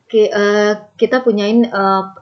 kita punyain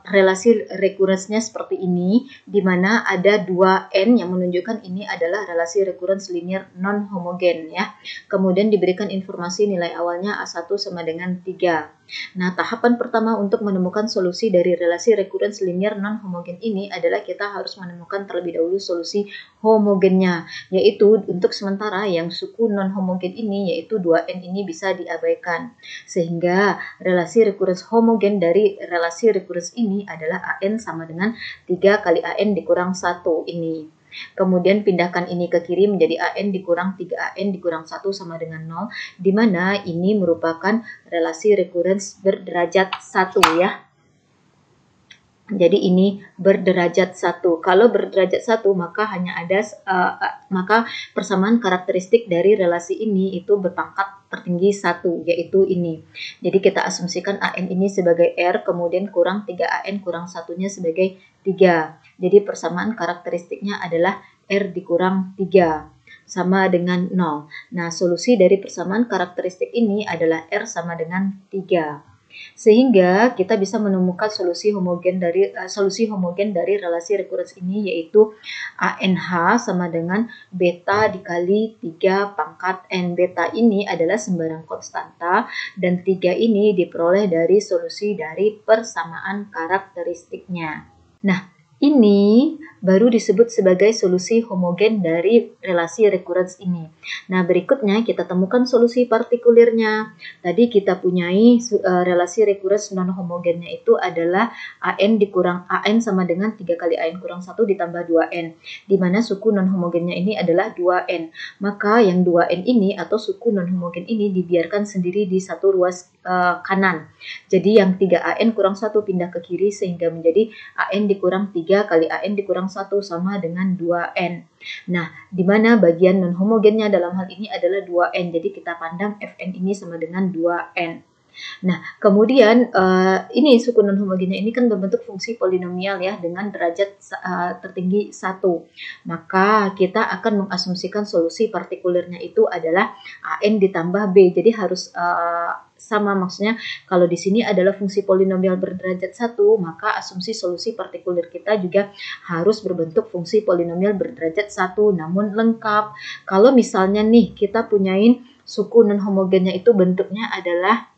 relasi recurrence-nya seperti ini, di mana ada 2N yang menunjukkan ini adalah relasi recurrence linear non-homogen ya. Kemudian diberikan informasi nilai awalnya A1 sama dengan 3. Nah, tahapan pertama untuk menemukan solusi dari relasi recurrence linear non-homogen ini adalah kita harus menemukan terlebih dahulu solusi homogennya, yaitu untuk sementara yang suku non-homogen ini, yaitu 2N ini bisa diabaikan. Sehingga relasi recurrence homogen dari relasi recurrence ini adalah AN sama dengan 3 kali AN dikurang 1 ini. Kemudian pindahkan ini ke kiri menjadi AN dikurang 3AN dikurang 1 sama dengan 0, di mana ini merupakan relasi recurrence berderajat 1 ya. Jadi ini berderajat 1. Kalau berderajat 1 maka hanya ada maka persamaan karakteristik dari relasi ini itu berpangkat tertinggi 1, yaitu ini. Jadi kita asumsikan AN ini sebagai R, kemudian kurang 3AN kurang 1-nya sebagai 3. Jadi persamaan karakteristiknya adalah R dikurang 3 sama dengan 0. Nah, solusi dari persamaan karakteristik ini adalah R sama dengan 3. Sehingga kita bisa menemukan solusi homogen dari relasi recurrence ini, yaitu ANH sama dengan beta dikali 3 pangkat N. Beta ini adalah sembarang konstanta dan 3 ini diperoleh dari solusi dari persamaan karakteristiknya. Nah, ini baru disebut sebagai solusi homogen dari relasi recurrence ini. Nah, berikutnya kita temukan solusi partikulirnya. Tadi kita punyai relasi recurrence non-homogennya itu adalah AN dikurang AN sama dengan 3 kali AN kurang 1 ditambah 2N, di mana suku non-homogennya ini adalah 2N. Maka yang 2N ini atau suku non-homogen ini dibiarkan sendiri di satu ruas kanan. Jadi yang 3AN kurang 1 pindah ke kiri sehingga menjadi AN dikurang 3 kali AN dikurang 1 sama dengan 2N. Nah, di mana bagian non-homogennya dalam hal ini adalah 2N. Jadi kita pandang Fn ini sama dengan 2N. Nah, kemudian ini suku non-homogennya ini kan berbentuk fungsi polinomial ya dengan derajat tertinggi 1. Maka kita akan mengasumsikan solusi partikulernya itu adalah AN ditambah B. Jadi harus sama, maksudnya kalau di sini adalah fungsi polinomial berderajat 1, maka asumsi solusi partikuler kita juga harus berbentuk fungsi polinomial berderajat 1 namun lengkap. Kalau misalnya nih kita punyain suku non-homogennya itu bentuknya adalah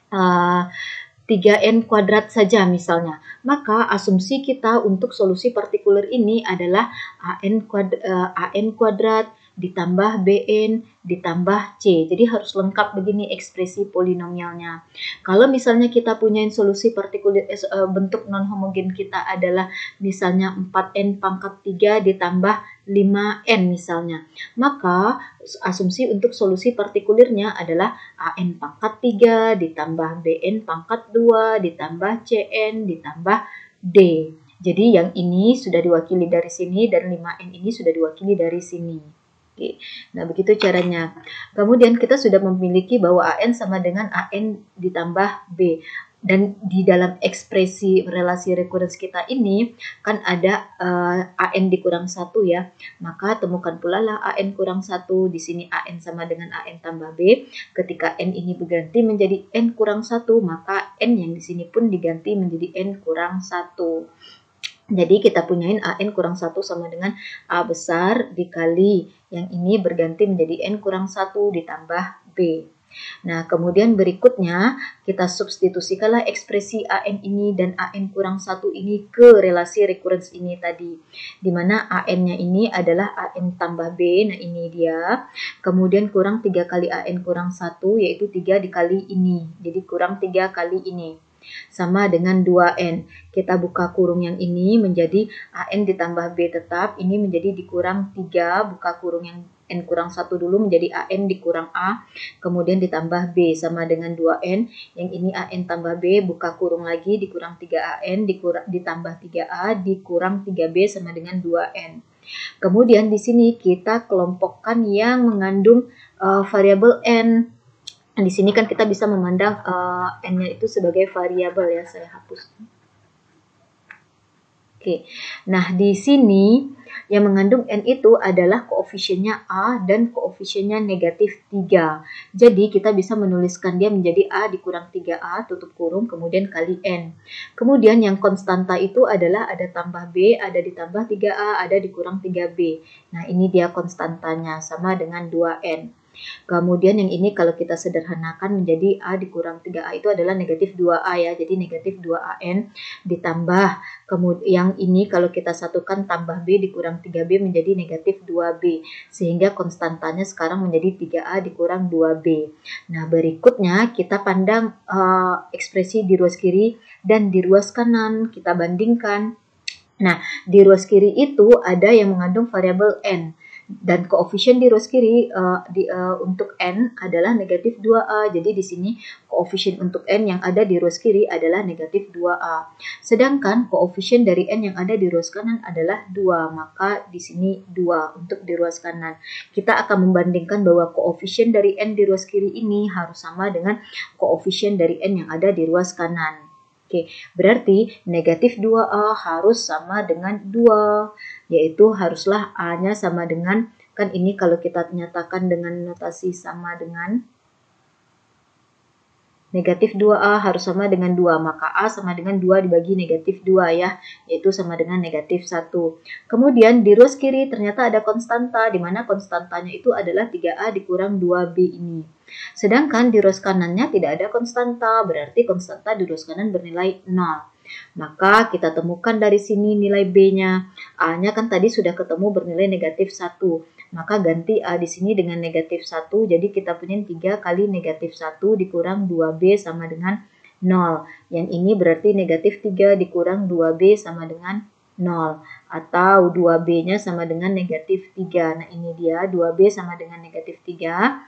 3N kuadrat saja misalnya, maka asumsi kita untuk solusi partikuler ini adalah AN kuadrat ditambah BN ditambah C. Jadi harus lengkap begini ekspresi polinomialnya. Kalau misalnya kita punya solusi partikuler bentuk non-homogen kita adalah misalnya 4N pangkat 3 ditambah 5N misalnya, maka asumsi untuk solusi partikulernya adalah AN pangkat 3 ditambah BN pangkat 2 ditambah CN ditambah D. Jadi yang ini sudah diwakili dari sini dan 5N ini sudah diwakili dari sini. Oke. Nah, begitu caranya. Kemudian kita sudah memiliki bahwa AN sama dengan AN ditambah B. Dan di dalam ekspresi relasi recurrence kita ini kan ada AN dikurang 1 ya. Maka temukan pula lah AN kurang 1. Di sini AN sama dengan AN tambah B. Ketika N ini berganti menjadi N kurang 1, maka N yang di sini pun diganti menjadi N kurang 1. Jadi kita punyain AN kurang 1 sama dengan A besar dikali yang ini berganti menjadi N kurang 1 ditambah B. Nah, kemudian berikutnya kita substitusikanlah ekspresi AN ini dan AN kurang 1 ini ke relasi recurrence ini tadi. Di mana AN-nya ini adalah AN tambah B, nah ini dia. Kemudian kurang 3 kali AN kurang 1 yaitu 3 dikali ini. Jadi kurang 3 kali ini. Sama dengan 2N. Kita buka kurung yang ini menjadi AN ditambah B tetap. Ini menjadi dikurang 3. Buka kurung yang N kurang 1 dulu menjadi AN dikurang A. Kemudian ditambah B sama dengan 2N. Yang ini AN tambah B. Buka kurung lagi dikurang 3AN ditambah 3A dikurang 3B sama dengan 2N. Kemudian di sini kita kelompokkan yang mengandung variabel N. Di sini kan kita bisa memandang N-nya itu sebagai variabel ya, saya hapus. Oke, nah di sini yang mengandung N itu adalah koefisiennya A dan koefisiennya negatif 3. Jadi kita bisa menuliskan dia menjadi A dikurang 3A tutup kurung kemudian kali N. Kemudian yang konstanta itu adalah ada tambah B, ada ditambah 3A, ada dikurang 3B. Nah ini dia konstantanya sama dengan 2N. Kemudian yang ini kalau kita sederhanakan menjadi A dikurang 3A itu adalah negatif 2A ya. Jadi negatif 2AN ditambah. Kemudian yang ini kalau kita satukan tambah B dikurang 3B menjadi negatif 2B. Sehingga konstantanya sekarang menjadi 3A dikurang 2B. Nah berikutnya kita pandang ekspresi di ruas kiri dan di ruas kanan. Kita bandingkan. Nah di ruas kiri itu ada yang mengandung variabel N. Dan koefisien di ruas kiri untuk N adalah negatif 2A. Jadi di sini koefisien untuk N yang ada di ruas kiri adalah negatif 2A. Sedangkan koefisien dari N yang ada di ruas kanan adalah 2. Maka di sini 2 untuk di ruas kanan. Kita akan membandingkan bahwa koefisien dari N di ruas kiri ini harus sama dengan koefisien dari N yang ada di ruas kanan. Oke, berarti negatif 2A harus sama dengan 2, yaitu haruslah A-nya sama dengan, kan ini kalau kita nyatakan dengan notasi sama dengan negatif 2A harus sama dengan 2, maka A sama dengan 2 dibagi negatif 2 ya, yaitu sama dengan negatif 1. Kemudian di ruas kiri ternyata ada konstanta, di mana konstantanya itu adalah 3A dikurang 2B ini. Sedangkan di ruas kanannya tidak ada konstanta, berarti konstanta di ruas kanan bernilai 0. Maka kita temukan dari sini nilai B-nya. A-nya kan tadi sudah ketemu bernilai negatif 1. Maka ganti A di sini dengan negatif 1. Jadi kita punya 3 kali negatif 1 dikurang 2B sama dengan 0. Yang ini berarti negatif 3 dikurang 2B sama dengan 0. Atau 2B-nya sama dengan negatif 3. Nah ini dia 2B sama dengan negatif 3.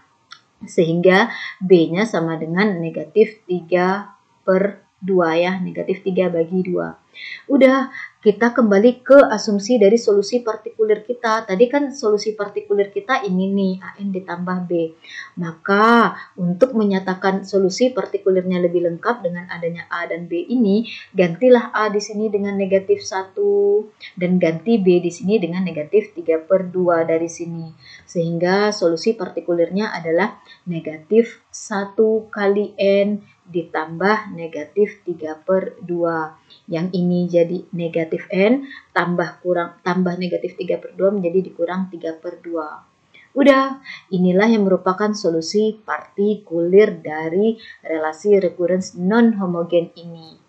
Sehingga B-nya sama dengan negatif 3/2 ya. Negatif 3 bagi 2. Udah, kita kembali ke asumsi dari solusi partikulir kita. Tadi kan solusi partikulir kita ini nih, AN ditambah B. Maka untuk menyatakan solusi partikulirnya lebih lengkap dengan adanya A dan B ini, gantilah A di sini dengan negatif 1 dan ganti B di sini dengan negatif 3/2 dari sini. Sehingga solusi partikulirnya adalah negatif 1 kali N ditambah negatif 3/2. Yang ini jadi negatif N tambah negatif 3/2 menjadi dikurang 3/2. Udah, inilah yang merupakan solusi partikulir dari relasi recurrence non-homogen ini.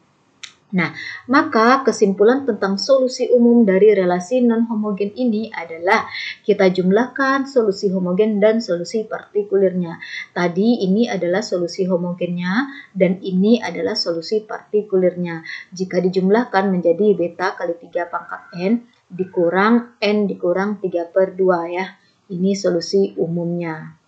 Nah, maka kesimpulan tentang solusi umum dari relasi non-homogen ini adalah kita jumlahkan solusi homogen dan solusi partikulirnya. Tadi ini adalah solusi homogennya dan ini adalah solusi partikulirnya. Jika dijumlahkan menjadi beta kali 3 pangkat N dikurang N dikurang 3/2 ya. Ini solusi umumnya.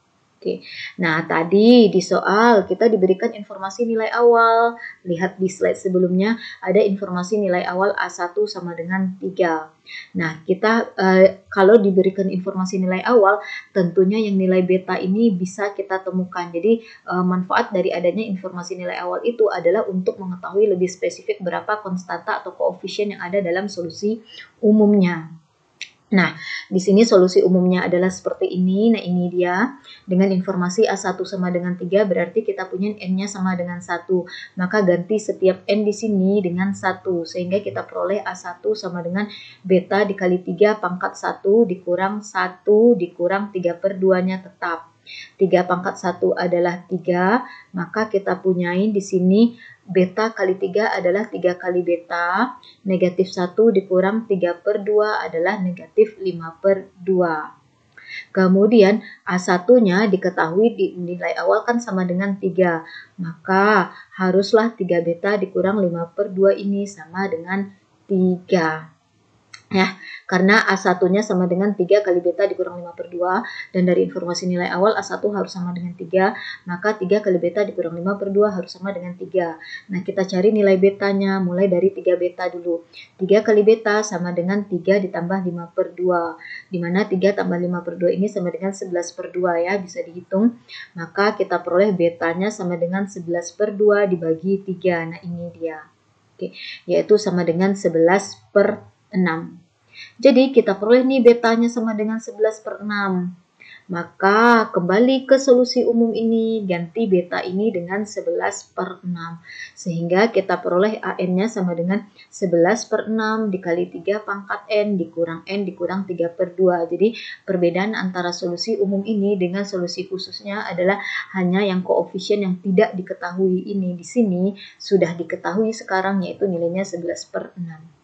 Oke. Nah, tadi di soal kita diberikan informasi nilai awal. Lihat di slide sebelumnya ada informasi nilai awal A1 sama dengan 3. Nah, kita kalau diberikan informasi nilai awal, tentunya yang nilai beta ini bisa kita temukan. Jadi, manfaat dari adanya informasi nilai awal itu adalah untuk mengetahui lebih spesifik berapa konstanta atau koefisien yang ada dalam solusi umumnya. Nah, di sini solusi umumnya adalah seperti ini. Nah, ini dia. Dengan informasi A1 sama dengan 3, berarti kita punya N-nya sama dengan 1. Maka ganti setiap N di sini dengan 1. Sehingga kita peroleh A1 sama dengan beta dikali 3 pangkat 1 dikurang 1 dikurang 3/2-nya tetap. 3 pangkat 1 adalah 3. Maka kita punyain di sini beta kali 3 adalah 3 kali beta, negatif 1 dikurang 3/2 adalah negatif 5/2. Kemudian A1-nya diketahui di nilai awal kan sama dengan 3, maka haruslah 3 beta dikurang 5/2 ini sama dengan 3. Ya, karena A1-nya sama dengan 3 kali beta dikurang 5/2 dan dari informasi nilai awal A1 harus sama dengan 3, maka 3 kali beta dikurang 5/2 harus sama dengan 3. Nah, kita cari nilai betanya mulai dari 3 beta dulu. 3 kali beta sama dengan 3 ditambah 5/2, di mana 3 tambah 5/2 ini sama dengan 11/2 ya, bisa dihitung. Maka kita peroleh betanya sama dengan 11/2 dibagi 3. Nah, ini dia. Oke, yaitu sama dengan 11/3. 6. Jadi kita peroleh nih betanya sama dengan 11/6. Maka kembali ke solusi umum ini, ganti beta ini dengan 11/6. Sehingga kita peroleh AN-nya sama dengan 11/6 dikali 3 pangkat N dikurang 3/2. Jadi perbedaan antara solusi umum ini dengan solusi khususnya adalah hanya yang koefisien yang tidak diketahui ini. Di sini sudah diketahui sekarang yaitu nilainya 11/6.